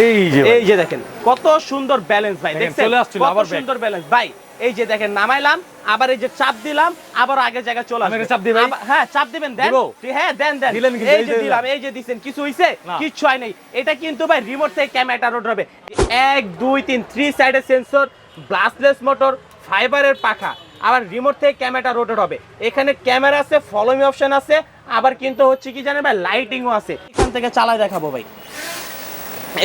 এই যে দেখেন কত সুন্দর ব্যালেন্স ভাই, দেখছেন কত সুন্দর ব্যালেন্স ভাই। এই যে দেখেন নামাইলাম, আবার এই যে চাপ দিলাম, আবার আগের জায়গায় চলে আসবে। চাপ দিবেন? হ্যাঁ চাপ দিবেন, দেন। হ্যাঁ দেন দেন। এই যে দিলাম, এই যে দিছেন, কিছু হইছে? কিচ্ছু হয় নাই। এটা কিন্তু ভাই রিমোট থেকে ক্যামেরাটা রোটেট হবে। 1 2 3 3 সাইডে সেন্সর, ব্লাস্টলেস মোটর, ফাইবারের পাখা, আবার রিমোট থেকে ক্যামেরাটা রোটেট হবে। এখানে ক্যামেরা আছে, ফলো মি অপশন আছে, আবার কিন্তু হচ্ছে কি জানেন ভাই, লাইটিংও আছে। এখান থেকে চালায় দেখাবো ভাই।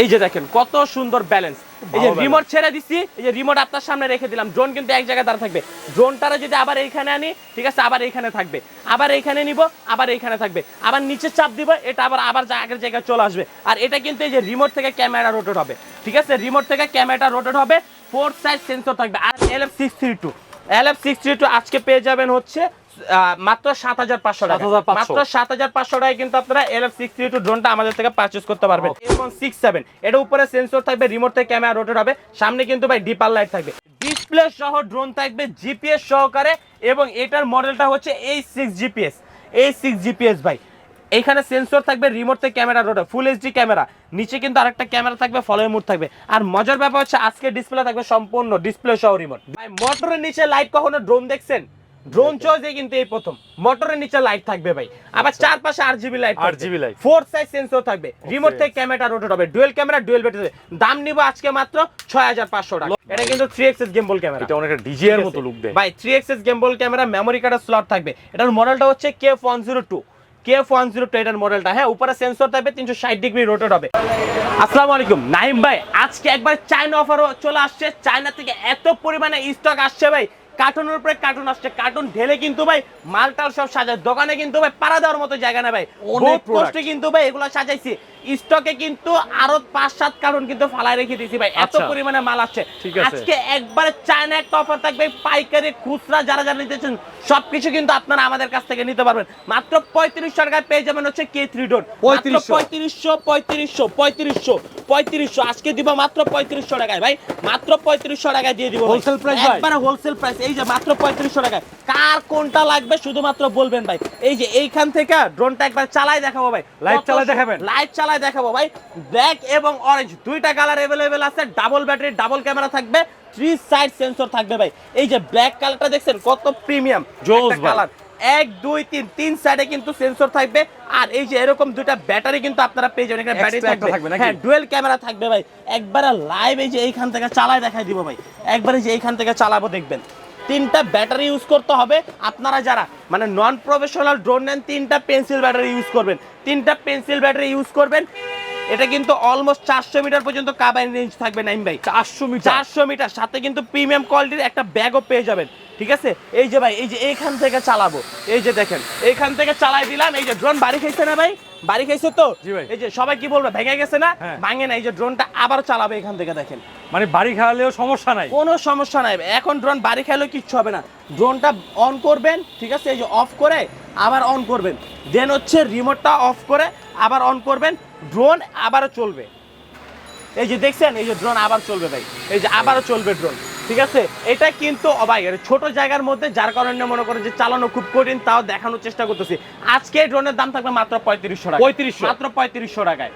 এই যে দেখেন কত সুন্দর ব্যালেন্স। এই যে রিমোট ছেড়ে দিচ্ছি, এই যে রিমোট আপনার সামনে রেখে দিলাম। ড্রোন কিন্তু এক জায়গায় দাঁড়া থাকবে। ড্রোনটারে যদি আবার এইখানে আনি, ঠিক আছে, আবার এইখানে থাকবে, আবার এইখানে নিব, আবার এইখানে থাকবে, আবার নিচে চাপ দিব, এটা আবার আগের জায়গায় চলে আসবে। আর এটা কিন্তু এই যে রিমোট থেকে ক্যামেরা রোটেট হবে, ঠিক আছে, রিমোট থেকে ক্যামেরাটা রোটেট হবে। 4 সাইড সেন্সর থাকবে। আর LF632 আজকে পেয়ে যাবেন হচ্ছে মাত্র 7500 টাকা। মাত্র 7500 টাকায় কিন্তু আপনারা LF632 ড্রোনটা আমাদের থেকে পারচেজ করতে পারবেন। এবং 67 এটা উপরে সেন্সর থাকবে, রিমোট থেকে ক্যামেরা রোটেট হবে, সামনে কিন্তু ভাই ডিপার লাইট থাকবে, ডিসপ্লে সহ ড্রোন থাকবে জিপিএস সহকারে। এবং এটার মডেলটা হচ্ছে A6 GPS ভাই। এইখানে সেন্সর থাকবে, রিমোট থেকে camera rotate, full HD camera, নিচে কিন্তু আরেকটা ক্যামেরা থাকবে, ফলো মোড থাকবে। আর মজার ব্যাপার হচ্ছে আজকে ডিসপ্লে থাকবে সম্পূর্ণ ডিসপ্লে সহ রিমোট। ভাই মোটরের নিচে লাইট কখনো ড্রোন দেখছেন? ড্রোন চয়েসে কিন্তু এই প্রথম মোটরের নিচে লাইট থাকবে ভাই। আবার চারপাশে আরজিবি লাইট, 4 সাইড সেন্সর থাকবে, রিমোট থেকে ক্যামেরাটা রোটেট হবে, ডুয়াল ক্যামেরা, ডুয়াল ব্যাটারি। দাম নিব আজকে মাত্র 6500 টাকা। এটা কিন্তু 3 গেমবল ক্যামেরা, এটা অনেকটা ডিজে এর মতো লুক দেয় ভাই। 3 গেমবল ক্যামেরা, মেমরি কার্ডের স্লট থাকবে। এটার মডেলটা হচ্ছে KF102 এটার মডেলটা। হ্যাঁ, উপরে সেন্সর থাকবে, 360 ডিগ্রি রোটেট হবে। আসসালামু আলাইকুম নাইম ভাই, আজকে একবার চায়না অফারও চলে আসছে। চায়না থেকে এত পরিমাণে স্টক আসছে ভাই, কার্টুনের উপরে কার্টুন আসছে। কার্টুন ঢেলে কিন্তু ভাই মালটাল সব সাজায়, দোকানে কিন্তু ভাই পাড়া দেওয়ার মতো জায়গা না ভাই, অনেক কষ্টে কিন্তু ভাই এগুলো সাজাইছি। স্টকে কিন্তু আরো 5-7 কার্টুন কিন্তু ফালাই রেখে দিয়েছি ভাই, এত পরিমাণে মাল আসছে। আজকে একবারে চায়না একটা অফার থাকবে, পাইকারি খুচরা যারা যারা নিতেছেন সবকিছু কিন্তু আপনারা আমাদের কাছ থেকে নিতে পারবেন। মাত্র 3500 টাকায় পেয়ে যাবেন হচ্ছে K3 ড্রোন। 3500 আজকে দিব মাত্র 3500 টাকায় ভাই, মাত্র 3500 টাকায় দিয়ে দিব হোলসেল প্রাইস, একবারে হোলসেল প্রাইস। এই যে মাত্র 3500 টাকায়, কার কোনটা লাগবে শুধুমাত্র বলবেন ভাই। এই যে এইখান থেকে ড্রোনটা একবার চালাই দেখাবো ভাই, লাইভ চালাই দেখাবেন, লাইভ চালাই দেখাবো ভাই। ব্ল্যাক এবং অরেঞ্জ দুইটা কালার अवेलेबल আছে, ডাবল ব্যাটারি, ডাবল ক্যামেরা থাকবে, 3 সাইড সেন্সর থাকবে ভাই। এই যে ব্ল্যাক কালারটা দেখছেন কত প্রিমিয়াম একটা কালার, 1 2 3 3 সাইডে কিন্তু সেন্সর থাকবে। আর এই যে এরকম দুইটা ব্যাটারি কিন্তু আপনারা পেয়ে যাবেন, এখানে ব্যাটারি থাকবে, হ্যাঁ ডুয়াল ক্যামেরা থাকবে ভাই। একবারে লাইভ এই যে এইখান থেকে চালাই দেখাই দিব ভাই, একবারে যে এইখান থেকে চালাবো দেখবেন। 3টা ব্যাটারি ইউজ করতে হবে। আপনারা যারা মানে নন প্রফেশনাল ড্রোন নেন, 3টা পেন্সিল ব্যাটারি ইউজ করবেন, 3টা পেন্সিল ব্যাটারি ইউজ করবেন। এটা কিন্তু অলমোস্ট 400 মিটার পর্যন্ত কাবাইন রেঞ্জ থাকবে নাইম ভাই, 400 মিটার, সাথে কিন্তু প্রিমিয়াম কোয়ালিটির একটা ব্যাগও পেয়ে যাবেন, ঠিক আছে। এই যে ভাই এই যে এইখান থেকে চালাবো, এই যে দেখেন এইখান থেকে চালাই দিলাম। এই যে ড্রোন বাড়ি খাইছে না ভাই, বাড়ি খাইছে তো, এই যে সবাই কি বলবে ভেঙে গেছে না, ভাঙে না। এই যে ড্রোনটা আবার চালাবে এখান থেকে, দেখেন মানে বাড়ি খাওয়ালেও সমস্যা নাই, কোনো সমস্যা নাই। এখন ড্রোন বাড়ি খাইলেও কিচ্ছু হবে না। ড্রোনটা অন করবেন, ঠিক আছে, এই যে অফ করে আবার অন করবেন, দেন হচ্ছে রিমোটটা অফ করে আবার অন করবেন, ড্রোন আবারও চলবে। এই যে দেখছেন, এই যে ড্রোন আবার চলবে ভাই, এই যে আবারও চলবে ড্রোন, ঠিক আছে। এটা কিন্তু ভাই ছোট জায়গার মধ্যে, যার কারণে মনে করেন যে চালানো খুব কঠিন, তাও দেখানোর চেষ্টা করতেছি। আজকে ড্রোনের দাম থাকবে মাত্র 3500 টাকা, মাত্র 3500 টাকায়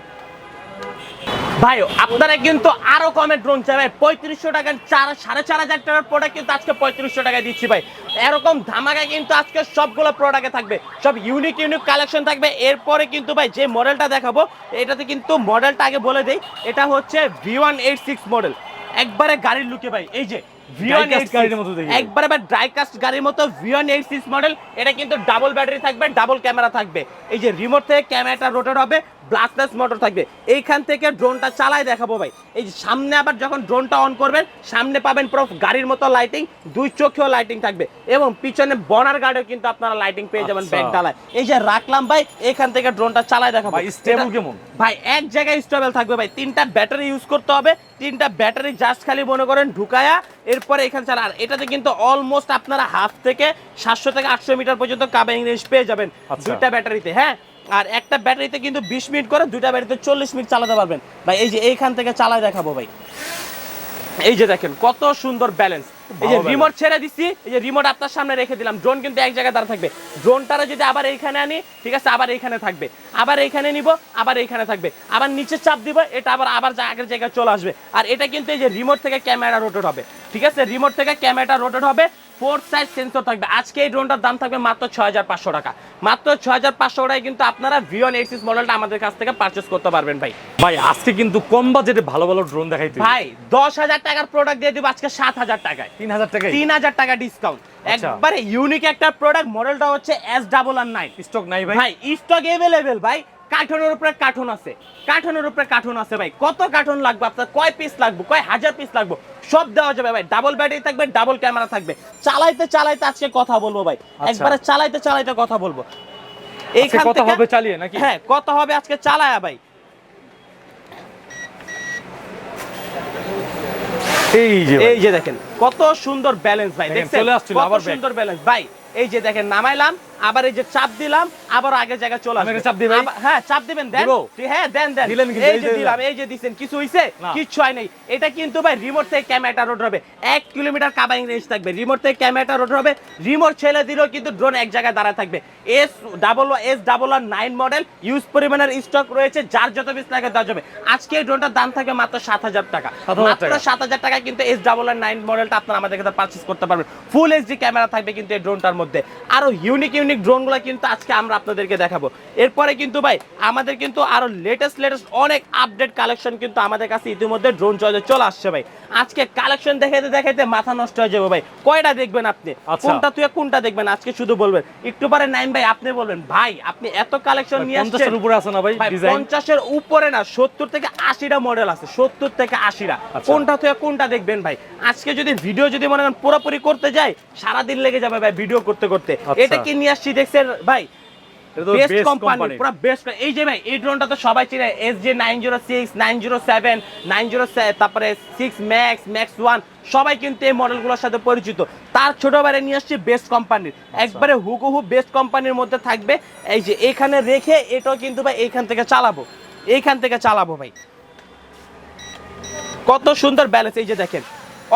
ভাই। আপনারা কিন্তু আরো কমে ড্রোন চাই ভাই, 3500 টাকার 4500 টাকার প্রোডাক্ট কিন্তু আজকে 3500 টাকায় দিচ্ছি ভাই। এরকম ধামাকা কিন্তু আজকে সবগুলো প্রোডাক্টে থাকবে, সব ইউনিক কালেকশন থাকবে। এরপরে কিন্তু ভাই যে মডেলটা দেখাবো, এটাতে কিন্তু মডেলটা আগে বলে দেই, এটা হচ্ছে V186 মডেল, একবারে গাড়ির লুকে ভাই। এই যে একবারে ড্রাই কাস্ট গাড়ির মতো V186 মডেল। এটা কিন্তু ডাবল ব্যাটারি থাকবে, ডাবল ক্যামেরা থাকবে। এই যে রিমোট থেকে ক্যামেরাটা রোটেট হবে, ব্লাস্টলেস মোটর থাকবে। এইখান থেকে ড্রোনটা চালাই দেখাবো ভাই। এই যে সামনে আবার যখন ড্রোনটা অন করবেন, সামনে পাবেন পুরো গাড়ির মতো লাইটিং, 2 চোখেও লাইটিং থাকবে, এবং পিছনে বনার গার্ডেও কিন্তু আপনারা লাইটিং পেয়ে যাবেন ব্যাক ডালায়। এই যে রাখলাম ভাই, এখান থেকে ড্রোনটা চালাই দেখাবো। স্টেবল কেমন ভাই? এক জায়গায় স্টেবল থাকবে ভাই। 3টা ব্যাটারি ইউজ করতে হবে, 3টা ব্যাটারি জাস্ট খালি মনে করেন ঢুকায়া এরপরে এখানে চালা। আর এটাতে কিন্তু অলমোস্ট আপনারা হাফ থেকে 700 থেকে 800 মিটার পর্যন্ত কাবাইং রেঞ্জ পেয়ে যাবেন দুইটা ব্যাটারিতে, হ্যাঁ। আর একটা ব্যাটারিতে কিন্তু 20 মিনিট করে, দুইটা ব্যাটারিতে 40 মিনিট চালাতে পারবেন ভাই। এই যে এইখান থেকে চালাই দেখাবো ভাই। এই যে দেখেন কত সুন্দর ব্যালেন্স, এই যে রিমোট ছেড়ে দিচ্ছি, এই যে রিমোট আপনার সামনে রেখে দিলাম, ড্রোন কিন্তু এক জায়গায় দাঁড়া থাকবে। ড্রোনটারে যদি আবার এইখানে আনি, ঠিক আছে, আবার এইখানে থাকবে, আবার এইখানে নিব, আবার এইখানে থাকবে, আবার নিচে চাপ দিব, এটা আবার আগের জায়গায় চলে আসবে। আর এটা কিন্তু এই যে রিমোট থেকে ক্যামেরা রোটেট হবে, ঠিক আছে, রিমোট থেকে ক্যামেরাটা রোটেট হবে, 4 সাইজ সেন্সর থাকবে। আজকে এই ড্রোনটার দাম থাকবে মাত্র 6500 টাকা। মাত্র 6500 টাকায় কিন্তু আপনারা ভিওন এক্সিস মডেলটা আমাদের কাছ থেকে পারচেজ করতে পারবেন ভাই। ভাই আজকে কিন্তু কম বাজেটে ভালো ভালো ড্রোন দেখাইতে ভাই 10000 টাকার প্রোডাক্ট দিয়ে দিব আজকে 7000 টাকায়, 3000 টাকায় 3000 টাকা ডিসকাউন্ট। আচ্ছা। একবারে ইউনিক একটা প্রোডাক্ট, মডেলটা হচ্ছে S999। স্টক নাই ভাই? ভাই স্টক अवेलेबल ভাই, কার্টনের উপরে কার্টন আছে, কার্টনের উপরে কার্টন আছে ভাই। কত কার্টন লাগবে আপনার, কয় পিস লাগবে, কয় হাজার পিস লাগবে, সব দেওয়া যাবে ভাই। ডাবল ব্যাটারি থাকবে, ডাবল ক্যামেরা থাকবে। চালাইতে চালাইতে আজকে কথা বলবো ভাই, একবারে চালাইতে চালাইতে কথা বলবো। এইখান কথা থেকে হবে চালিয়ে নাকি? হ্যাঁ, কথা হবে আজকে চালায়া ভাই। এই যে দেখেন কত সুন্দর ব্যালেন্স ভাই, দেখছেন চলে আসছিল কত আবার সুন্দর ব্যালেন্স ভাই। এই যে দেখেন নামাইলাম, আবার এই যে চাপ দিলাম, আবার আগের জায়গায় চলে আসবে। চাপ দিবেন? হ্যাঁ চাপ দিবেন, দেন। হ্যাঁ দেন দেন। দিলেন কিন্তু, এই যে দিলাম, এই যে দিছেন, কিছু হইছে? কিচ্ছু হয় নাই। এটা কিন্তু ভাই রিমোট থেকে ক্যামেরাটা রোড হবে, 1 কিলোমিটার কাভারিং রেঞ্জ থাকবে। রিমোট থেকে ক্যামেরাটা রোড হবে, রিমোট ছেড়ে দিলেও কিন্তু ড্রোন এক জায়গায় দাঁড়ায় থাকবে। S999 মডেল, ইউজ পরিমাণের স্টক রয়েছে, যার যত পিস লাগে দেওয়া যাবে। আজকে এই ড্রোনটার দাম থাকবে মাত্র 7000 টাকা। মাত্র 7000 টাকা কিন্তু S999 মডেলটা আপনারা আমাদের কাছে পারচেজ করতে পারবেন। ফুল এইচডি ক্যামেরা থাকবে কিন্তু এই ড্রোনটার মধ্যে। আরো ইউনিক ইউনিক ড্রোনগুলো কিন্তু আজকে আমরা আপনাদেরকে দেখাবো। এরপরে কিন্তু ভাই আমাদের কিন্তু আরো লেটেস্ট অনেক আপডেট কালেকশন কিন্তু আমাদের কাছে ইতিমধ্যে ড্রোন চলে আসছে ভাই। আজকে কালেকশন দেখাইতে দেখাইতে মাথা নষ্ট হয়ে যাবে ভাই। কয়টা দেখবেন আপনি, কোনটা তুই কোনটা দেখবেন, আজকে শুধু বলবেন। একটু পরে নাইম ভাই আপনি বলবেন, ভাই আপনি এত কালেকশন নিয়ে আসছেন। 50 এর উপরে আছে না ভাই ডিজাইন? 50 এর উপরে না, 70 থেকে 80টা মডেল আছে, 70 থেকে 80টা। কোনটা তুই কোনটা দেখবেন ভাই। আজকে যদি ভিডিও যদি মনে করেন পুরোপুরি করতে যাই, সারা দিন লেগে যাবে ভাই ভিডিও করতে করতে। এটা কি নিয়ে আসছি দেখছেন ভাই, বেস্ট কোম্পানি, পুরো বেস্ট। এই যে ভাই এই ড্রোনটা তো সবাই চিনে, SJ906, 907, 907, তারপরে 6 ম্যাক্স, ম্যাক্স 1, সবাই কিন্তু এই মডেলগুলোর সাথে পরিচিত। তার ছোট ভাইরে নিয়ে আসছে বেস্ট কোম্পানির, একবারে হুবহু বেস্ট কোম্পানির মধ্যে থাকবে। এই যে এখানে রেখে এটাও কিন্তু ভাই এইখান থেকে চালাবো, এইখান থেকে চালাবো ভাই। কত সুন্দর ব্যালেন্স, এই যে দেখেন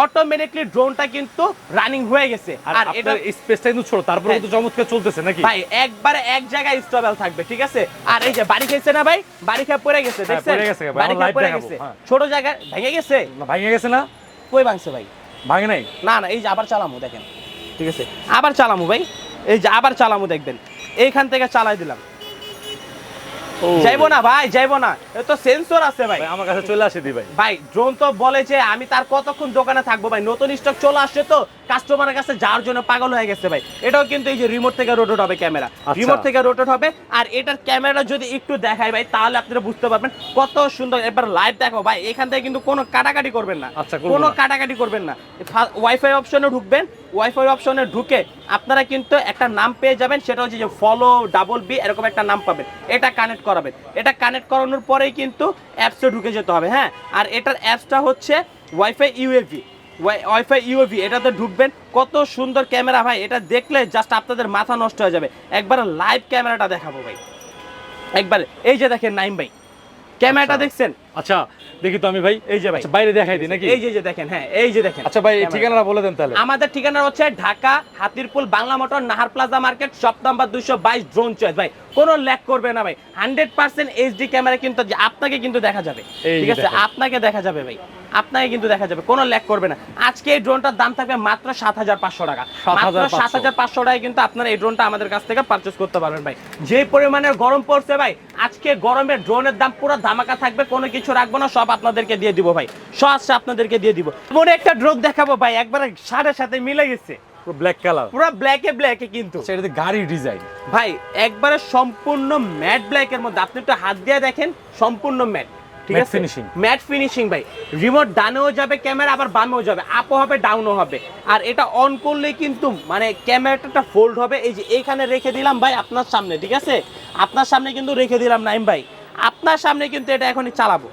অটোমেটিকলি ড্রোনটা কিন্তু রানিং হয়ে গেছে। আর এটা স্পেসটা কিন্তু ছোট, তারপরে কিন্তু চমৎকার চলতেছে নাকি ভাই, একবারে এক জায়গায় স্টেবল থাকবে, ঠিক আছে। আর এই যে বাড়ি খেয়েছে না ভাই, বাড়ি খেয়ে পড়ে গেছে, দেখছেন বাড়ি খেয়ে পড়ে গেছে, ছোট জায়গায় ভেঙে গেছে না? ভেঙে গেছে না? কই ভাঙছে ভাই? ভাঙে নাই না না, এই যে আবার চালামু দেখেন, ঠিক আছে, আবার চালামু ভাই, এই যে আবার চালামু দেখবেন, এইখান থেকে চালাই দিলাম, যাইবো না ভাই, যাইবো না, এ তো সেন্সর আছে ভাই। আমার কাছে চলে আসে দি ভাই। ভাই ড্রোন তো বলে যে আমি তার কতক্ষণ দোকানে থাকবো ভাই, নতুন স্টক চলে আসছে তো কাস্টমারের কাছে যাওয়ার জন্য পাগল হয়ে গেছে ভাই। এটাও কিন্তু এই যে রিমোট থেকে রোটেট হবে ক্যামেরা, রিমোট থেকে রোটেট হবে। আর এটার ক্যামেরা যদি একটু দেখাই ভাই, তাহলে আপনারা বুঝতে পারবেন কত সুন্দর। এবার লাইভ দেখো ভাই, এখান থেকে কিন্তু কোনো কাটাকাটি করবেন না, কোনো কাটাকাটি করবেন না। ওয়াইফাই অপশনে ঢুকবেন, ওয়াইফাই অপশনে ঢুকে আপনারা কিন্তু একটা নাম পেয়ে যাবেন, সেটা হচ্ছে যে ফলো ডাবল বি, এরকম একটা নাম পাবেন। এটা কানেক্ট করাবেন, এটা কানেক্ট করানোর পরেই কিন্তু অ্যাপসে ঢুকে যেতে হবে। হ্যাঁ, আর এটার অ্যাপসটা হচ্ছে ওয়াইফাই ইউএভি, ওয়াইফাই ইউএভি, এটাতে ঢুকবেন। কত সুন্দর ক্যামেরা ভাই, এটা দেখলে জাস্ট আপনাদের মাথা নষ্ট হয়ে যাবে। একবার লাইভ ক্যামেরাটা দেখাবো ভাই, একবার এই যে দেখেন নাইম ভাই ক্যামেরাটা দেখছেন? আচ্ছা দেখি তো আমি ভাই, এই যে ভাই বাইরে দেখাই দিই নাকি? এই যে দেখেন, হ্যাঁ এই যে দেখেন। আচ্ছা ভাই ঠিকানাটা বলে দেন তাহলে। আমাদের ঠিকানা হচ্ছে Dhaka Hatirpool Bangla Motor Nahar Plaza market, shop number 222, Drone Choice. ভাই কোনো ল্যাগ করবে না ভাই, 100% এইচডি ক্যামেরা কিন্তু আপনাকে কিন্তু দেখা যাবে, ঠিক আছে, আপনাকে দেখা যাবে ভাই, আপনাকে কিন্তু দেখা যাবে, কোনো ল্যাগ করবে না। আজকে এই ড্রোনটার দাম থাকবে মাত্র 7500 টাকা, মাত্র 7500 টাকায় কিন্তু আপনারা এই ড্রোনটা আমাদের কাছ থেকে পারচেজ করতে পারবেন ভাই। যে পরিমাণের গরম পড়ছে ভাই, আজকে গরমে ড্রোনের দাম পুরো ধামাকা থাকবে, কোনো কিছু রাখবো না, সব আপনাদেরকে দিয়ে দিব ভাই, সহজে আপনাদেরকে দিয়ে দিব। মনে একটা ড্রোন দেখাবো ভাই, একবারে সাড়ের সাথে মিলে গেছে, পুরো ব্ল্যাক কালার, পুরো ব্ল্যাকে ব্ল্যাকে কিন্তু সেটাতে গাড়ি ডিজাইন ভাই, একবারে সম্পূর্ণ ম্যাট ব্ল্যাকের মধ্যে। আপনি একটু হাত দিয়ে দেখেন, সম্পূর্ণ ম্যাট, ঠিক আছে, ম্যাট ফিনিশিং ভাই। রিমোট ডানেও যাবে ক্যামেরা, আবার বামেও যাবে, আপও হবে ডাউনও হবে। আর এটা অন করলেই কিন্তু মানে ক্যামেরাটা ফোল্ড হবে। এই যে এইখানে রেখে দিলাম ভাই আপনার সামনে, ঠিক আছে, আপনার সামনে কিন্তু রেখে দিলাম নাইম ভাই, আপনার সামনে কিন্তু এটা এখনই চালাবো,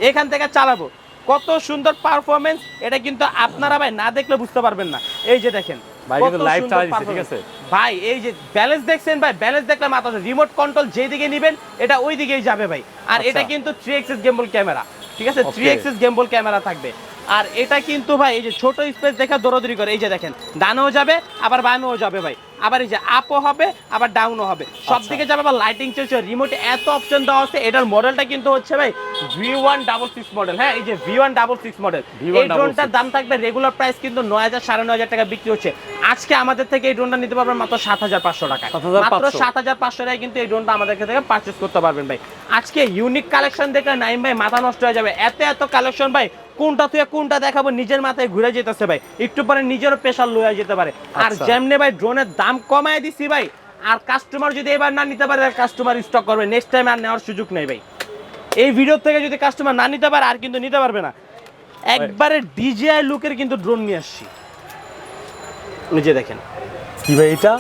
এখান থেকে চালাবো। কত সুন্দর পারফরমেন্স, এটা কিন্তু আপনারা ভাই না দেখলে বুঝতে পারবেন না। এই যে দেখেন ভাই, কিন্তু লাইভ চালাই দিছে, ঠিক আছে ভাই, এই যে ব্যালেন্স দেখছেন ভাই, ব্যালেন্স দেখলে মাথা, রিমোট কন্ট্রোল যেদিকে নেবেন এটা ওই দিকেই যাবে ভাই। আর এটা কিন্তু 3 এক্সিস গিম্বল ক্যামেরা, ঠিক আছে, 3 এক্সিস গিম্বল ক্যামেরা থাকবে। আর এটা কিন্তু ভাই এই যে ছোট স্পেস দেখে দৌড়াদৌড়ি করে, এই যে দেখেন ডানেও যাবে আবার বামেও যাবে ভাই, আবার এই যে আপও হবে আবার ডাউনও হবে, সব দিকে যাবে, আবার লাইটিং চলছে, রিমোটে এত অপশন দেওয়া আছে। এটার মডেলটা কিন্তু হচ্ছে ভাই V166 মডেল, হ্যাঁ এই যে V166 মডেল। এই ড্রোনটার দাম থাকবে রেগুলার প্রাইস কিন্তু 9,000 9,500 টাকা বিক্রি হচ্ছে। আজকে আমাদের থেকে এই ড্রোনটা নিতে পারবেন মাত্র 7,500 টাকায়, মাত্র 7,500 টাকায় কিন্তু এই ড্রোনটা আমাদের থেকে পারচেজ করতে পারবেন ভাই। আজকে ইউনিক কালেকশন দেখলে নাইম ভাই মাথা নষ্ট হয়ে যাবে, এত কালেকশন ভাই, কোনটা তুই কোনটা দেখাবো নিজের মাথায় ঘুরে যেতেছে ভাই, একটু পরে নিজেরও প্রেশার লয়ে যেতে পারে। আর যেমনে ভাই ড্রোনের দাম কমায় দিছি ভাই, আর কাস্টমার যদি এবার না নিতে পারে কাস্টমার স্টক করবে, নেক্সট টাইম আর নেওয়ার সুযোগ নেই ভাই। এই ভিডিও থেকে যদি কাস্টমার না নিতে পারে আর কিন্তু নিতে পারবে না। একবারে ডিজিআই লুকের কিন্তু ড্রোন নিয়ে আসছি, এই যে দেখেন কি ভাই এটা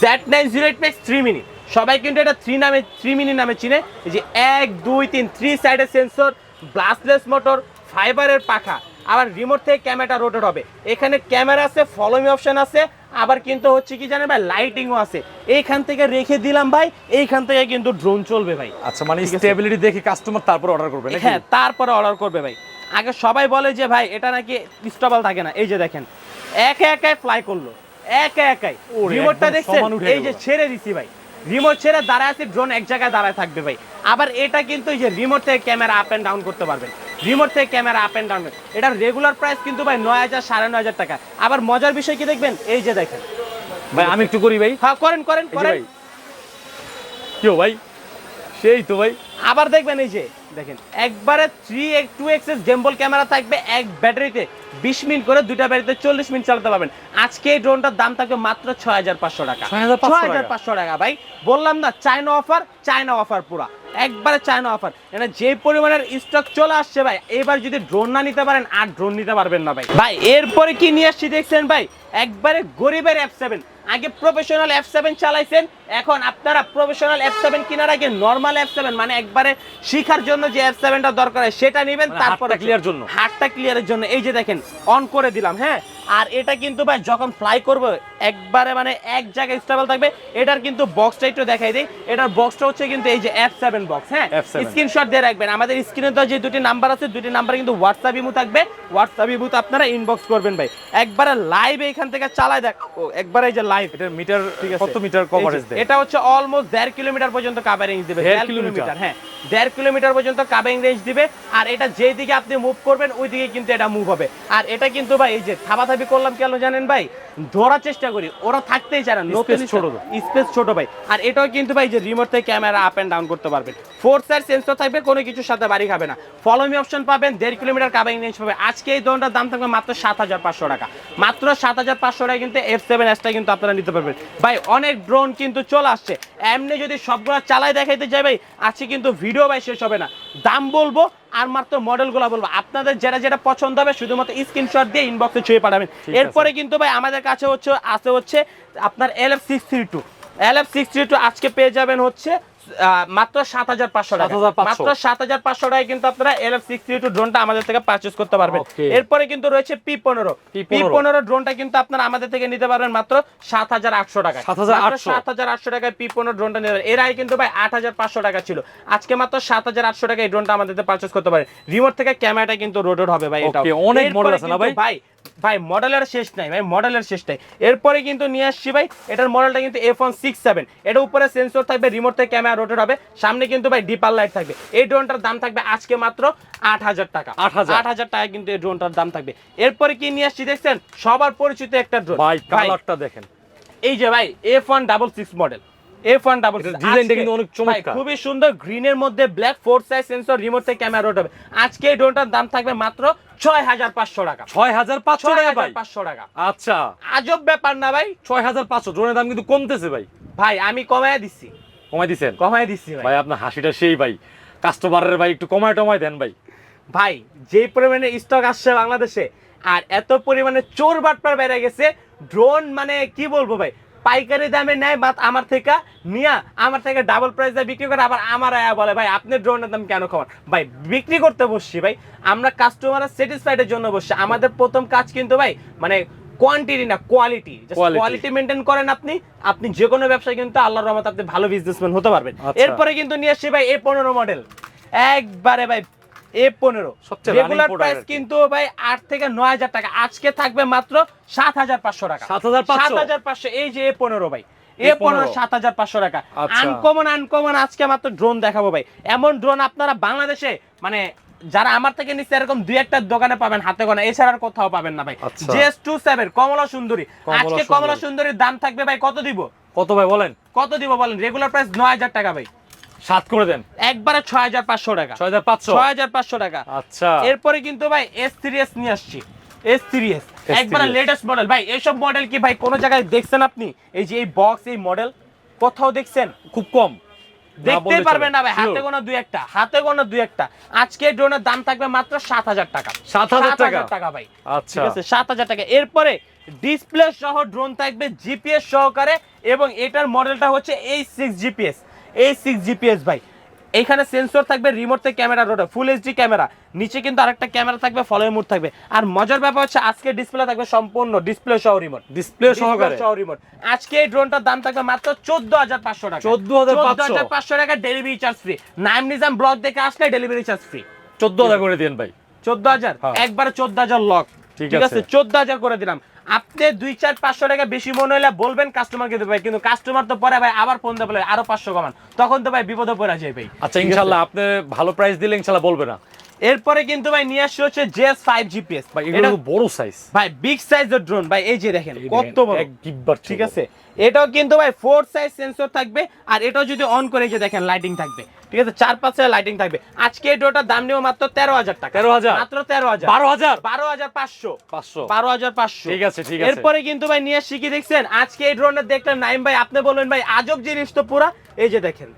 Z908 Max 3 মিনি, সবাই কিন্তু এটা 3 মিনি নামে চিনে। এই যে 1 2 3 3 সাইডের সেন্সর, ব্লাস্টলেস মোটর, ফাইবারের পাখা, আবার রিমোট থেকে ক্যামেরাটা রোটেট হবে, এখানে ক্যামেরা আছে, ফলো মি অপশন আছে, আবার কিন্তু হচ্ছে কি জানেন ভাই লাইটিংও আছে। এইখান থেকে রেখে দিলাম ভাই, এইখান থেকে কিন্তু ড্রোন চলবে ভাই। আচ্ছা মানে স্টেবিলিটি দেখে কাস্টমার তারপর অর্ডার করবে নাকি? হ্যাঁ তারপরে অর্ডার করবে ভাই। আগে সবাই বলে যে ভাই এটা নাকি স্টেবল থাকে না, এই যে দেখেন একাই ফ্লাই করলো, একাই রিমোটটা দেখছেন, এই যে ছেড়ে দিছি ভাই, রিমোট ছেড়ে দাঁড়ায় আছে, ড্রোন এক জায়গায় দাঁড়ায় থাকবে ভাই। আবার এটা কিন্তু এই যে রিমোট থেকে ক্যামেরা আপ এন্ড ডাউন করতে পারবেন, রিমোট থেকে ক্যামেরা আপ এন্ড ডাউন, এটার রেগুলার প্রাইস কিন্তু ভাই 9,000 9,500 টাকা। আবার মজার বিষয় কি দেখবেন, এই যে দেখেন ভাই আমি একটু করি ভাই। হ্যাঁ করেন কি ভাই সেই তো ভাই। আবার দেখবেন এই যে দেখেন একবারে 2x জেম্বল ক্যামেরা থাকবে, এক ব্যাটারিতে 20 মিনিট করে, দুইটা ব্যাটারিতে 40 মিনিট চালাতে পারবেন। আজকে এই ড্রোনটার দাম থাকবে মাত্র 6,500 টাকা, 6,500 টাকা ভাই। বললাম না চায়না অফার পুরা একবারে চায়না অফার। এটা যে পরিমাণের স্টক চলে আসছে ভাই, এবার যদি ড্রোন না নিতে পারেন আর ড্রোন নিতে পারবেন না ভাই। ভাই এরপরে কি নিয়ে আসছি দেখছেন ভাই, একবারে গরিবের F7। আগে প্রফেশনাল F7 চালাইছেন, এখন আপনারা প্রফেশনাল F7 কেনার আগে নরমাল F7 মানে একবারে শিখার জন্য যে F7টা দরকার হয় সেটা নেবেন, তারপরে ক্লিয়ার জন্য, হাতটা ক্লিয়ারের জন্য। এই যে দেখেন অন করে দিলাম, হ্যাঁ। আর এটা কিন্তু ভাই যখন ফ্লাই করবে একবারে মানে এক জায়গায় স্টেবল থাকবে। এটার কিন্তু বক্সটা একটু দেখাই দিই, এটার বক্সটা হচ্ছে কিন্তু এই যে F7 বক্স, হ্যাঁ। স্ক্রিনশট দিয়ে রাখবেন, আমাদের স্ক্রিনে তো যে দুটি নাম্বার আছে, দুটি নাম্বার কিন্তু হোয়াটসঅ্যাপ ইমো থাকবে, হোয়াটসঅ্যাপ ইমোতে আপনারা ইনবক্স করবেন ভাই। একবারে লাইভ এখান থেকে চালায় দেখ, একবারে এই যে লাইভ, এটা মিটার কত মিটার কভারেজ দেয়? এটা হচ্ছে অলমোস্ট 1.5 কিলোমিটার পর্যন্ত কভারিং দিবে, 1.5 কিলোমিটার, হ্যাঁ 1.5 কিলোমিটার পর্যন্ত কভারিং রেঞ্জ দিবে। আর এটা যেই দিকে আপনি মুভ করবেন ওই দিকে কিন্তু এটা মুভ হবে। আর এটা কিন্তু ভাই এই যে থাবাথাবি করলাম কেন জানেন ভাই, ধরার চেষ্টা করি, ওরা থাকতেই চায় না, নতুন স্পেস ছোট ভাই। আর এটাও কিন্তু ভাই যে রিমোট থেকে ক্যামেরা আপ এন্ড ডাউন করতে পারবেন, 4 সাইড সেন্সর থাকবে, কোনো কিছুর সাথে বাড়ি খাবে না, ফলো মি অপশন পাবেন, 1.5 কিলোমিটার কভারিং রেঞ্জ পাবে। আজকে এই ড্রোনটার দাম থাকবে মাত্র 7,500 টাকা, মাত্র 7,500 টাকা কিন্তু F7S টা কিন্তু আপনারা নিতে পারবেন ভাই। অনেক ড্রোন কিন্তু চলে আসছে, এমনি যদি সবগুলো চালাই দেখাইতে যাই ভাই আজকে কিন্তু ভিডিও ভাই শেষ হবে না। দাম বলবো আর মাত্র মডেলগুলো বলবো, আপনাদের যেটা পছন্দ হবে শুধুমাত্র স্ক্রিনশট দিয়ে ইনবক্সে ছুঁয়ে পাঠাবেন। এরপরে কিন্তু ভাই আমাদের কাছে হচ্ছে আপনার LF632 আজকে পেয়ে যাবেন হচ্ছে মাত্র 7,500 টাকা, মাত্র 7,500 টাকায় কিন্তু আপনারা LF632 ড্রোনটা আমাদের থেকে পারচেজ করতে পারবেন। এরপরে কিন্তু রয়েছে P15 ড্রোনটা কিন্তু আপনারা আমাদের থেকে নিতে পারবেন মাত্র 7,800 টাকায়, 7,800 টাকায় P15 ড্রোনটা নিতে পারবেন। এর আগে কিন্তু ভাই 8,500 টাকা ছিল, আজকে মাত্র 7,800 টাকায় এই ড্রোনটা আমাদের থেকে পারচেজ করতে পারেন। রিমোট থেকে ক্যামেরাটা কিন্তু রোটেট হবে ভাই, এটা অনেক মডেল আছে না ভাই? ভাই মডেলের শেষ নাই ভাই, মডেলের শেষ নাই। এরপরে কিন্তু নিয়ে আসছি ভাই, এটার মডেলটা কিন্তু F167, এটা উপরে সেন্সর থাকবে, রিমোট থেকে ক্যামেরা রোটেট হবে, সামনে কিন্তু ভাই ডিপার লাইট থাকবে। এই ড্রোনটার দাম থাকবে আজকে মাত্র 8,000 টাকা, 8,000 টাকা কিন্তু এই ড্রোনটার দাম থাকবে। এরপরে কি নিয়ে আসছি দেখছেন, সবার পরিচিত একটা ড্রোন ভাই, কালারটা দেখেন, এই যে ভাই F166 মডেল, ডিজাইনটা কিন্তু অনেক চমৎকার, খুবই সুন্দর, গ্রিনের মধ্যে ব্ল্যাক, 4 সাইজ সেন্সর, রিমোট থেকে ক্যামেরা রোটেট হবে। আজকে এই ড্রোনটার দাম থাকবে মাত্র 6,500 টাকা, 6,500 টাকা। আচ্ছা আজব ব্যাপার না ভাই, 6,500 ড্রোনের দাম কিন্তু কমতেছে ভাই। ভাই আমি কমায় দিচ্ছি ভাই আপনার হাসিটা সেই ভাই, কাস্টমারের ভাই একটু কমায় দেন ভাই। ভাই যে পরিমাণে স্টক আসছে বাংলাদেশে, আর এত পরিমাণে চোর বাটপার বেড়ে গেছে, ড্রোন মানে কি বলবো ভাই, পাইকারি দামে নেয় আমার থেকে নিয়া, আমার থেকে ডাবল প্রাইস দিয়ে বিক্রি করে, আবার আমার আয়া বলে ভাই আপনি ড্রোনের দাম কেন কমান। ভাই বিক্রি করতে বসছি ভাই, আমরা কাস্টমার স্যাটিসফাইডের জন্য বসছি। আমাদের প্রথম কাজ কিন্তু ভাই মানে কোয়ান্টিটি না কোয়ালিটি, কোয়ালিটি মেইনটেইন করেন আপনি যে কোনো ব্যবসায় কিন্তু আল্লাহর রহমতে আপনি ভালো বিজনেসম্যান হতে পারবেন। এরপরে কিন্তু নিয়ে আসছি ভাই A15 মডেল, একবারে ভাই A15 সবচেয়ে রেগুলার running প্রাইস product কিন্তু ভাই 8 থেকে 9000 টাকা, আজকে থাকবে মাত্র 7500 টাকা। 7500 7500 এই যে A15 ভাই, A15 7500 টাকা। আচ্ছা। আনকমন আজকে মাত্র ড্রোন দেখাবো ভাই। এমন ড্রোন আপনারা বাংলাদেশে মানে যারা আমার থেকে নিচ্ছে এরকম দুই একটা দোকানে পাবেন হাতে গোনা, এছাড়া আর কোথাও পাবেন না ভাই। আচ্ছা। GS27 কমলা সুন্দরী, আজকে কমলা সুন্দরীর দাম থাকবে ভাই কত দিব? কত ভাই বলেন? কত দিব বলেন? রেগুলার প্রাইস 9000 টাকা ভাই, 7 করে দেন, একবারে 6500 টাকা। 6500 6500 টাকা। আচ্ছা। এরপরে কিন্তু ভাই S3S নিয়ে আসছি, S3S একবারে S3S লেটেস্ট মডেল ভাই। এইসব মডেল কি ভাই কোন জায়গায় দেখছেন আপনি? এই যে এই বক্স, এই মডেল কোথাও দেখছেন? খুব কম দেখতেই পারবেন না ভাই, হাতে গোনা দুই একটা, হাতে গোনা দুই একটা। আজকে ড্রোনের দাম থাকবে মাত্র 7000 টাকা। 7000 টাকা ভাই, আচ্ছা ঠিক আছে 7000 টাকা। এরপরে ডিসপ্লে সহ ড্রোন থাকবে জিপিএস সহকারে, এবং এটার মডেলটা হচ্ছে A6 জিপিএস, A6 জিপিএস ভাই। এইখানে সেন্সর থাকবে, রিমোট থেকে camera road, full HD camera, নিচে কিন্তু আরেকটা ক্যামেরা থাকবে, ফলো মোড থাকবে। আর মজার ব্যাপার হচ্ছে আজকে ডিসপ্লে থাকবে সম্পূর্ণ ডিসপ্লে সহ রিমোট, ডিসপ্লে সহকারে সহ রিমোট। আজকে এই ড্রোনটার দাম থাকবে মাত্র 14500 টাকা। 14500 টাকা delivery charge free. Naim Nizam blog দেখে আসলে ডেলিভারি চার্জ ফ্রি। 14000 করে দেন ভাই। 14000 হ্যাঁ। একবারে 14000 লক, ঠিক ঠিক আছে আছে। 14000 করে দিলাম। আপনি 2-4-500 টাকা বেশি মনে হলে বলবেন কাস্টমারকে দেবে ভাই, কিন্তু কাস্টমার তো পরে ভাই আবার ফোন দিয়ে বলে আরো 500 কমান, তখন তো ভাই বিপদে পড়া যায় ভাই। আচ্ছা ইনশাআল্লাহ আপনি ভালো প্রাইস দিলে ইনশাআল্লাহ বলবে না। এরপরে কিন্তু ভাই নিয়ে আসছে হচ্ছে JS5 জিপিএস ভাই এগুলো বড় সাইজ ভাই, বিগ সাইজের ড্রোন ভাই। এই যে দেখেন কত বড়, এক গিব্বার, ঠিক আছে। এটাও কিন্তু ভাই 4 সাইজ সেন্সর থাকবে, আর এটাও যদি অন করে যে দেখেন লাইটিং থাকবে, ঠিক আছে 4-5 লাইটিং থাকবে। আজকে এই ড্রোনটার দাম নিও মাত্র 13000 টাকা। 13000 মাত্র 13000, 12000 12500 500 12500 ঠিক আছে ঠিক আছে। এরপরে কিন্তু ভাই নিয়ে আসছি কি দেখছেন, আজকে এই ড্রোনটা দেখলেন নাইম ভাই, আপনি বলবেন ভাই আজব জিনিস তো পুরা। এই যে দেখেন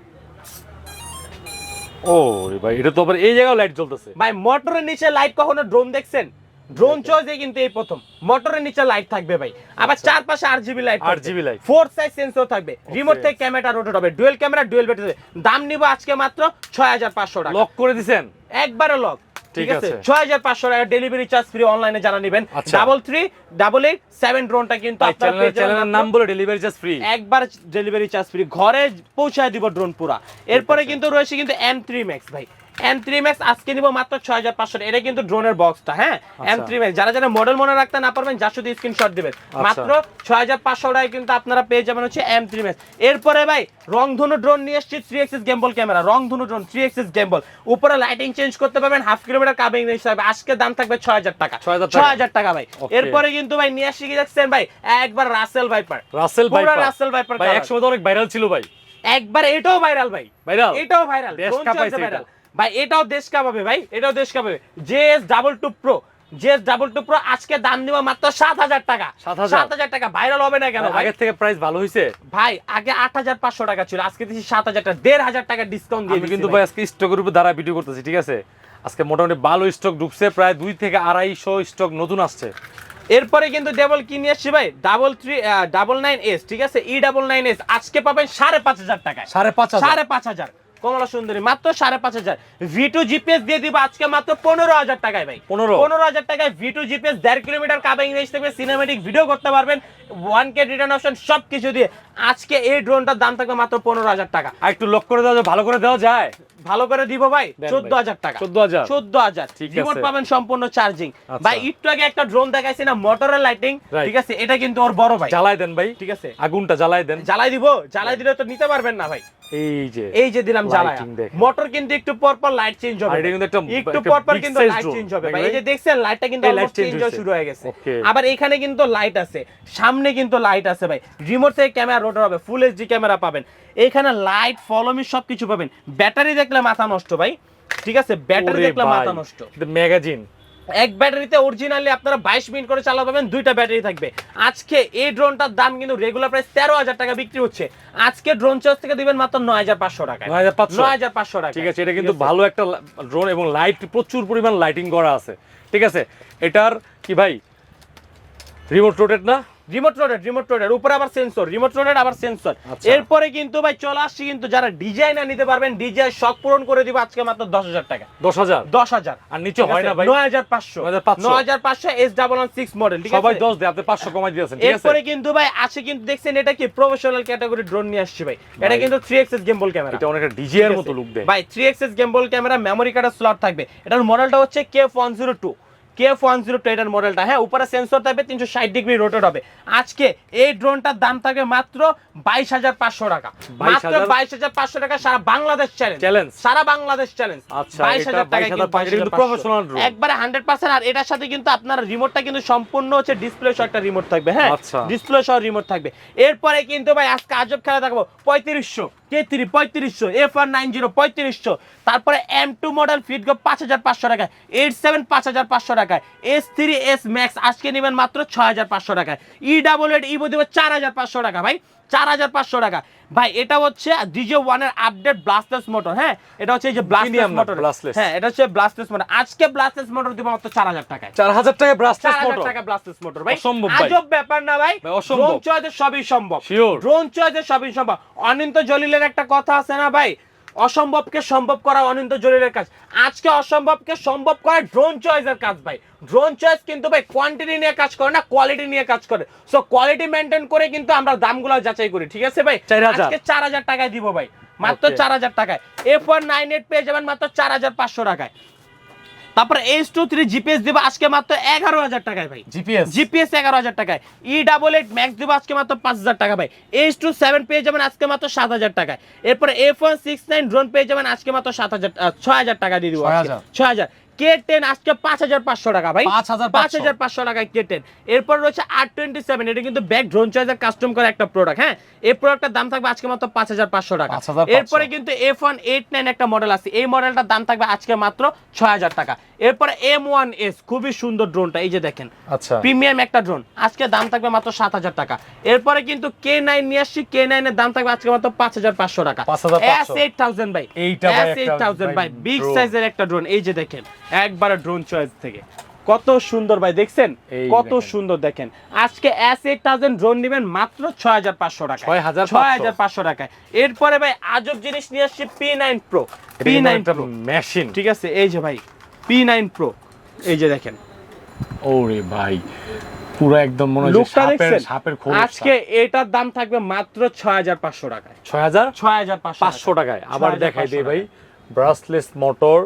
ও রে ভাই, এটা তো আবার এই জায়গায় লাইট জ্বলতেছে ভাই, মোটরের নিচে লাইট কখনো ড্রোন দেখছেন? ড্রোন চয়েছে কিন্তু এই প্রথম মোটরের নিচে লাইট থাকবে ভাই, আবার চারপাশে RGB light, RGB light, 4 size sensor থাকবে, রিমোট থেকে ক্যামেরা রোটেট হবে, ডুয়াল ক্যামেরা ডুয়াল ব্যাটারি। দাম নিব আজকে মাত্র 6500 টাকা। লক করে দিবেন একবারে লক, ঠিক ঠিক আছে আছে। 6500 টাকা ডেলিভারি চার্জ ফ্রি। অনলাইনে যারা নেবেন আচ্ছা। 338887 ড্রোনটা কিন্তু আপনারা পেয়ে যাবেন চ্যানেলের নাম বলে ডেলিভারি চার্জ ফ্রি, একবার ডেলিভারি চার্জ ফ্রি, ঘরে পৌঁছায় দিব ড্রোন পুরা। এরপরে কিন্তু রয়েছে কিন্তু M3 Max ভাই, M3 Max আজকে নিব মাত্র 6500 টাকা। এটা কিন্তু ড্রোনের বক্সটা, হ্যাঁ M3 Max। যারা যারা মডেল মনে রাখতে না পারবেন যা শুধু স্ক্রিনশট দিবেন, মাত্র 6500 টাকায় কিন্তু আপনারা পেয়ে যাবেন হচ্ছে M3 Max। এরপরে ভাই রংধনু ড্রোন নিয়ে এসেছি, 3 এক্সিস গেম্বল ক্যামেরা, রংধনু ড্রোন 3 এক্সিস গেম্বল, উপরে লাইটিং চেঞ্জ করতে পারবেন, হাফ কিলোমিটার কাবিং রেঞ্জ থাকবে। আজকে দাম থাকবে 6000 টাকা, 6000 টাকা ভাই। এরপরে কিন্তু ভাই নিয়ে আসি কি দেখছেন ভাই, একবার Russell viper, Russell viper, Russell viper ভাই একসময় তো অনেক ভাইরাল ছিল ভাই, একবার এটাও ভাইরাল ভাই, ভাইরাল এটাও ভাইরাল, দেশ কাঁপাইছে এটা। ভাই এটাও দেশ কাঁপাবে ভাই, এটাও দেশ কাঁপাবে। JS22 Pro, JS22 Pro আজকে দাম দিব মাত্র 7000 টাকা। 7000 টাকা ভাইরাল হবে না কেন ভাই? আগের থেকে প্রাইস ভালো হইছে ভাই আগে 8500 টাকা ছিল, আজকে দিছি 7000 টাকা, 1500 টাকা ডিসকাউন্ট দিয়ে আমি দিছি কিন্তু ভাই। ভাই আজকে স্টকের উপর দ্বারা ভিডিও করতেছি, ঠিক আছে। আজকে মোটামুটি ভালো স্টক ঢুকছে, প্রায় 2 থেকে 250 স্টক নতুন আসছে। এরপরে কিন্তু ডবল কি নিয়ে আসছি ভাই, 99S, ঠিক আছে E99S আজকে পাবেন 5500 টাকায়, 5500 কমলা সুন্দরী মাত্র 5500। V2 জিপিএস দিয়ে দিব আজকে মাত্র 15000 টাকায় ভাই, 15000 টাকায় V2 জিপিএস 1.5 কিলোমিটার কাবিং রেঞ্জ থাকবে, সিনেমেটিক ভিডিও করতে পারবেন, 1K রিটার্ন অপশন সবকিছু দিয়ে। আজকে এই ড্রোনটার দাম থাকবে মাত্র 15000 টাকা। আর একটু লক করে দেওয়া যায়, ভালো করে দেওয়া যায়, ভালো করে দিব ভাই 14000 টাকা, 14000 ঠিক আছে। রিমোট পাবেন সম্পূর্ণ চার্জিং আচ্ছা। ভাই। একটু আগে একটা ড্রোন দেখাইছি না মোটরের লাইটিং, Right. ঠিক আছে, এটা কিন্তু ওর বড় ভাই, জ্বালাই দেন ভাই, ঠিক আছে আগুনটা জ্বালাই দেন, জ্বালাই দিব, জ্বালাই দিলে তো নিতে পারবেন না ভাই। এই যে দিলাম জ্বালায়া। lighting দেখেন। মোটর কিন্তু একটু পর পর লাইট চেঞ্জ হবে, আর এটা কিন্তু একটু একটা পর পর big কিন্তু size লাইট drone, চেঞ্জ হবে নাকি ভাই। ভাই? এই যে দেখছেন লাইটটা কিন্তু এই light অলমোস্ট change চেঞ্জ হওয়া হইছে। শুরু হয়ে গেছে। Okay. আবার এখানে কিন্তু লাইট আছে, সামনে কিন্তু লাইট আছে ভাই, রিমোট থেকে ক্যামেরা রোটার হবে, ফুল এইচডি ক্যামেরা পাবেন, এখানে লাইট ফলোমি সবকিছু পাবেন। ব্যাটারি দেখলে মাথা নষ্ট ভাই, ঠিক আছে, ব্যাটারি ওরে দেখলে ভাই, মাথা নষ্ট। এটা ম্যাগাজিন, এক ব্যাটারিতে অরিজিনালি আপনারা 22 মিনিট করে চালাতে পারবেন, 2টা ব্যাটারি থাকবে। আজকে এই ড্রোনটার দাম কিন্তু রেগুলার প্রাইস 13000 টাকা বিক্রি হচ্ছে, আজকে ড্রোন চার্জ থেকে দিবেন মাত্র 9500 টাকা, 9500 টাকা, ঠিক আছে। এটা কিন্তু ভালো একটা ড্রোন এবং লাইট প্রচুর পরিমাণ লাইটিং করা আছে, ঠিক আছে। এটার কি ভাই রিমোট রোটেট না? রিমোট রোডের উপরে আবার সেন্সর, রিমোট রোডের আবার সেন্সর। আচ্ছা। এরপরে কিন্তু ভাই চলে আসছি কিন্তু যারা ডিজাইনার নিতে পারবেন, ডিজাইন শখ পূরণ করে দিব আজকে মাত্র 10,000 টাকা। 10,000 10,000 আর নিচে হয় না ভাই? 9,500 9,500 S116 মডেল, ঠিক আছে? সবাই 10 দেয়, আপনি 500 কমাই দিয়েছেন, ঠিক আছে? এরপরে কিন্তু ভাই আছে কিন্তু দেখছেন এটা কি প্রফেশনাল ক্যাটাগরি ড্রোন নিয়ে আসছে ভাই। এটা কিন্তু 3XS গেমবল ক্যামেরা। এটা অনেকটা ডিজে এর মতো লুক দেয় ভাই 3XS গেমবল ক্যামেরা, মেমরি কার্ডের স্লট থাকবে। এটার মডেলটা হচ্ছে KF102, এটার মডেলটা। হ্যাঁ, উপরে সেন্সর থাকবে, 360 ডিগ্রি রোটেট হবে। আজকে এই ড্রোনটার দাম থাকবে মাত্র 22,500 টাকা। মাত্র 22,500 টাকা, সারা বাংলাদেশ চ্যালেঞ্জ, সারা বাংলাদেশ চ্যালেঞ্জ। আচ্ছা, 22,000 টাকা কিন্তু 22,500 প্রফেশনাল ড্রোন একবারে 100%। আর এটার সাথে কিন্তু আপনার রিমোটটা কিন্তু সম্পূর্ণ হচ্ছে ডিসপ্লে সহ একটা রিমোট থাকবে। হ্যাঁ, আচ্ছা। ডিসপ্লে সহ রিমোট থাকবে। এরপরে কিন্তু ভাই আজকে আজব খেলা থাকবো 3500 K3 3500, F190 3500, তারপরে M2 মডেল ফিটগো 5,500 টাকা, 87 5,500 টাকা, S3S Max আজকে নেবেন মাত্র 6,500 টাকা, E88 ইভো দিব 4,500 টাকা ভাই, 4,500 টাকা ভাই। এটা হচ্ছে DJ1 এর আপডেট ব্লাস্টলেস মোটর। হ্যাঁ, এটা হচ্ছে এই যে ব্লাস্টলেস মোটর। হ্যাঁ, এটা হচ্ছে ব্লাস্টলেস মোটর। আজকে ব্লাস্টলেস মোটর দিব মাত্র 4,000 টাকায়। 4,000 টাকা ব্রাসলেস 4,000 মোটর। টাকা ব্লাস্টলেস মোটর ভাই। অসম্ভব ভাই। আজব ব্যাপার না ভাই? অসম্ভব। ড্রোন চয়েসে সবই সম্ভব। Sure. ড্রোন চয়েসে সবই সম্ভব। অনিন্ত জলিলের একটা কথা আছে না ভাই, অসম্ভবকে সম্ভব করা অনিন্ত জলিলের কাজ। আজকে অসম্ভবকে সম্ভব করা ড্রোন চয়েসের কাজ ভাই। ড্রোন চয়েস কিন্তু ভাই কোয়ান্টিটি নিয়ে কাজ করে না, কোয়ালিটি নিয়ে কাজ করে। সো কোয়ালিটি মেনটেন করে কিন্তু আমরা দামগুলো যাচাই করি, ঠিক আছে ভাই? 4,000 আজকে 4,000 টাকায় দিব ভাই, মাত্র Okay. 4,000 টাকায়। F198 পেয়ে যাবেন মাত্র 4,500 টাকায়। তারপরে H23 জিপিএস দিব আজকে মাত্র 11,000 টাকায় ভাই। জিপিএস 11,000 টাকায়। E88 ম্যাক্স দিব আজকে মাত্র 5,000 টাকা ভাই। H27 পেয়ে যাবেন আজকে মাত্র 7,000 টাকায়। এরপরে F169 ড্রোন পেয়ে যাবেন আজকে মাত্র 6,000 টাকা দিয়ে দিব। 6,000 K10 আজকে 5,500 টাকা ভাই, 5,500 টাকায় K10। এরপর রয়েছে R27, এটা কিন্তু ব্যাক ড্রোন চয়েসের কাস্টম করা একটা প্রোডাক্ট। হ্যাঁ, এই প্রোডাক্টের দাম থাকবে আজকে মাত্র 5,500 টাকা। 5,500 এরপরে কিন্তু F189 একটা মডেল আছে, এই মডেলটার দাম থাকবে আজকে মাত্র 6,000 টাকা। এরপরে M1S, খুবই সুন্দর ড্রোনটা, এই যে দেখেন, আচ্ছা, প্রিমিয়াম একটা ড্রোন, আজকে দাম থাকবে মাত্র 7,000 টাকা। এরপরে কিন্তু K9 নিয়ে আসছি, K9 এর দাম থাকবে আজকে মাত্র 5,500 টাকা। 5,500 S8000 ভাই, এইটা ভাই একটা S8000 ভাই, বিগ drone। সাইজের একটা ড্রোন, এই যে দেখেন, একবারে ড্রোন চয়েস থেকে কত সুন্দর ভাই, দেখছেন এই কত দেখেন। সুন্দর। দেখেন আজকে S8000 ড্রোন নেবেন মাত্র 6,500 টাকা, 6,500 টাকায়। এরপরে ভাই আজব জিনিস নিয়ে আসছি P9 Pro, P9 Pro machine, ঠিক আছে, এই যে ভাই P9 Pro, এই যে দেখেন ওরে ভাই পুরো একদম মনে হয় লুকটা দেখছেন। সাপের খোল। আজকে এটার দাম থাকবে মাত্র 6,500 টাকায়, 6,500 টাকায়। আবার 6,500 দেখাই দেই ভাই, ব্রাসলেস মোটর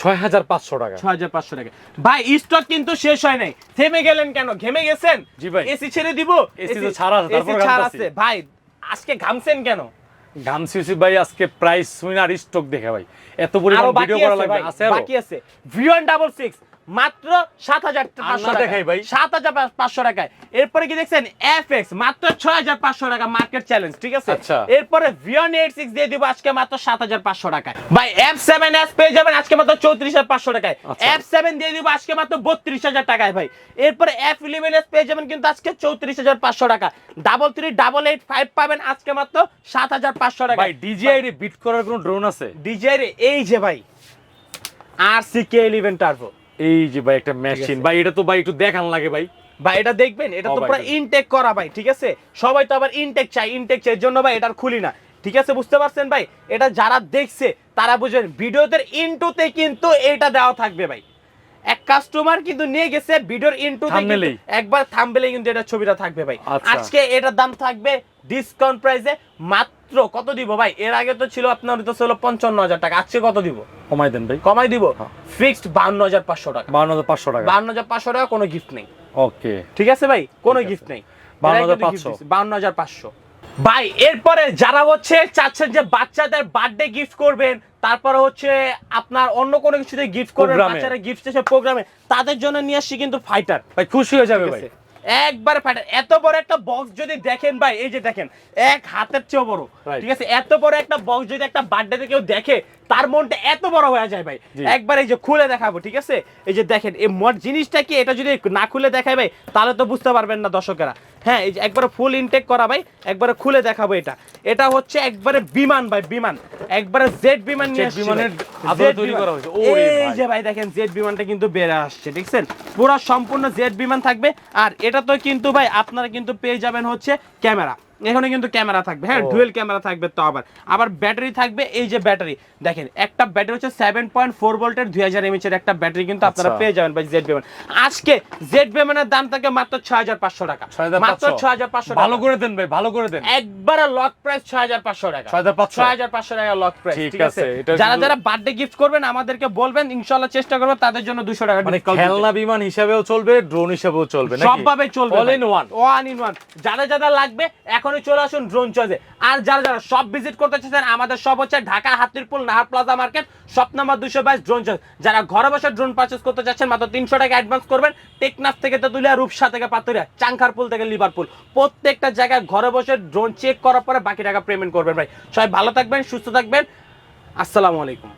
6,500 টাকা। 6,500 টাকা ভাই। স্টক কিন্তু শেষ হয় নাই। থেমে গেলেন কেন? ঘেমে গেছেন? জি ভাই। এসি ছেড়ে দিব? AC তো ছাড়া আছে, তারপর AC ছাড়া ঘামতাছি। আছে ভাই। আজকে ঘামছেন কেন? ঘামসিসি ভাই, আজকে প্রাইস উইনার স্টক দেখে ভাই এত পরিমাণ আরো ভিডিও বাকি করা আছে লাগবে। ভাই, আছে আরো? বাকি আছে। V166 মাত্র 7,500 আর না টাকা দেখাই ভাই। 7,500 টাকায়। এরপরে কি দেখছেন FX মাত্র 6,500 টাকা, মার্কেট চ্যালেঞ্জ, ঠিক আছে? আচ্ছা। এরপরে V186 দিয়ে দিব আজকে মাত্র 7,500 টাকায় ভাই। F7S পেয়ে যাবেন আজকে মাত্র 34,500 টাকায়। আচ্ছা। F7 দিয়ে দিব আজকে মাত্র 32,000 টাকায় ভাই। এরপরে F11S পেয়ে যাবেন কিন্তু আজকে 34,500 টাকা। 338885 পাবেন আজকে মাত্র 7,500 টাকা ভাই DJI রে বিট করার কোনো ড্রোন আছে? DJI রে এই যে ভাই RCK11 টার্বো, এই যে ভাই একটা মেশিন ভাই, এটা তো ভাই একটু দেখান লাগে ভাই। ভাই এটা দেখবেন, এটা তো ভাই, পুরো দেখেন। ইনটেক করা ভাই, ঠিক আছে? সবাই তো আবার ইনটেক চাই এর জন্য ভাই এটার খুলি না, ঠিক আছে? বুঝতে পারছেন ভাই? এটা যারা দেখছে তারা বুঝবেন, ভিডিওতে ইনটুতে কিন্তু এটা দেওয়া থাকবে ভাই। এক কাস্টমার কিন্তু নিয়ে গেছে ভিডিওর ইনটুতে, Thumbnail-এই। একবার থাম্বনেলে কিন্তু এটা ছবিটা থাকবে ভাই। আচ্ছা। আজকে এটার দাম থাকবে ডিসকাউন্ট প্রাইসে মাত্র কত দিব ভাই? এর আগে তো ছিল আপনার তো ছিল 55,000 টাকা, আজকে কত দিব? কমাই দেন ভাই। কমাই দিব হ্যাঁ। ফিক্সড 52,500 টাকা। 52,500 টাকা। 52,500 টাকা, কোনো গিফট নেই, ওকে, ঠিক আছে ভাই? কোনো ঠিক আছে। গিফট নেই। 52,500 52,500 ভাই। এরপরে যারা হচ্ছে চাচ্ছেন যে বাচ্চাদের বার্থডে গিফট করবেন, তারপরে হচ্ছে আপনার অন্য কোনো কিছুতে গিফট করবেন, প্রোগ্রামে। বাচ্চারা গিফট শেষে প্রোগ্রামে, তাদের জন্য নিয়ে আসছি কিন্তু ফাইটার, ভাই খুশি হয়ে যাবে ভাই। একবার ফাইটার। এত বড় একটা বক্স যদি দেখেন ভাই, এই যে দেখেন, এক হাতের চেয়েও বড়, Right. ঠিক আছে? এত বড় একটা বক্স যদি একটা বার্থডেতে কেউ দেখে, তার মনটা এত বড় হয়ে যায় ভাই। জি। একবার এই যে খুলে দেখাবো, ঠিক আছে? এই যে দেখেন, এই জিনিসটা কি, এটা যদি না খুলে দেখায় ভাই তাহলে তো বুঝতে পারবেন না দর্শকেরা। হ্যাঁ এই যে একবারে ফুল ইনটেক করা ভাই, একবারে খুলে দেখাবো। এটা হচ্ছে একবারে বিমান ভাই, বিমান একবারে জেড বিমান নিয়ে Jet আসছে বিমানের ভাই। আদলে Jet তৈরি বিমান। করা হয়েছে। ওরে এই ভাই। যে ভাই দেখেন জেড বিমানটা কিন্তু বেড়ে আসছে, দেখছেন পুরো সম্পূর্ণ জেড বিমান থাকবে। আর এটা তো কিন্তু ভাই আপনারা কিন্তু পেয়ে যাবেন হচ্ছে ক্যামেরা, এখানে কিন্তু ক্যামেরা থাকবে, হ্যাঁ ও। ডুয়েল ক্যামেরা থাকবে। তো আবার ব্যাটারি থাকবে, এই যে ব্যাটারি দেখেন একটা ব্যাটারি হচ্ছে 7.4 ভোল্টের 2000 mAh এর একটা ব্যাটারি কিন্তু আপনারা আচ্ছা। পেয়ে যাবেন ভাই জেড বিমান। আজকে জেড বিমানের দাম থাকে মাত্র 6500 টাকা, 6500 মাত্র 6500 টাকা। ভালো করে দেন ভাই, ভালো করে দেন। একবারে লক প্রাইস 6500 টাকা, 6500 6500 টাকা লক প্রাইস। ঠিক ঠিক আছে, আছে, এটা যারা কিন্তু- যারা বার্থডে গিফট করবেন আমাদেরকে বলবেন, ইনশাআল্লাহ চেষ্টা করব তাদের জন্য 200 টাকা মানে ডিসকাউন্ট। খেলনা বিমান হিসাবেও চলবে, ড্রোন হিসাবেও চলবে নাকি? সবভাবে চলবে all in one. One in one. যারা যারা লাগবে এখনই চলে আসুন ড্রোন চয়েসে। আর যারা যারা সব ভিজিট করতে চাচ্ছেন আমাদের সব হচ্ছে Dhaka Hatirpool Nahar Plaza market, shop number 222 Drone Choice. যারা ঘরে বসে ড্রোন পারচেজ করতে চাচ্ছেন মাত্র 300 টাকা অ্যাডভান্স করবেন। টেকনাফ থেকে তেতুলিয়া, রূপসা থেকে পাতুরিয়া, চাংখারপুল থেকে লিভারপুল, প্রত্যেকটা জায়গায় ঘরে বসে ড্রোন চেক করার পরে বাকি টাকা পেমেন্ট করবেন ভাই। সবাই ভালো থাকবেন, সুস্থ থাকবেন, আসসালামু আলাইকুম।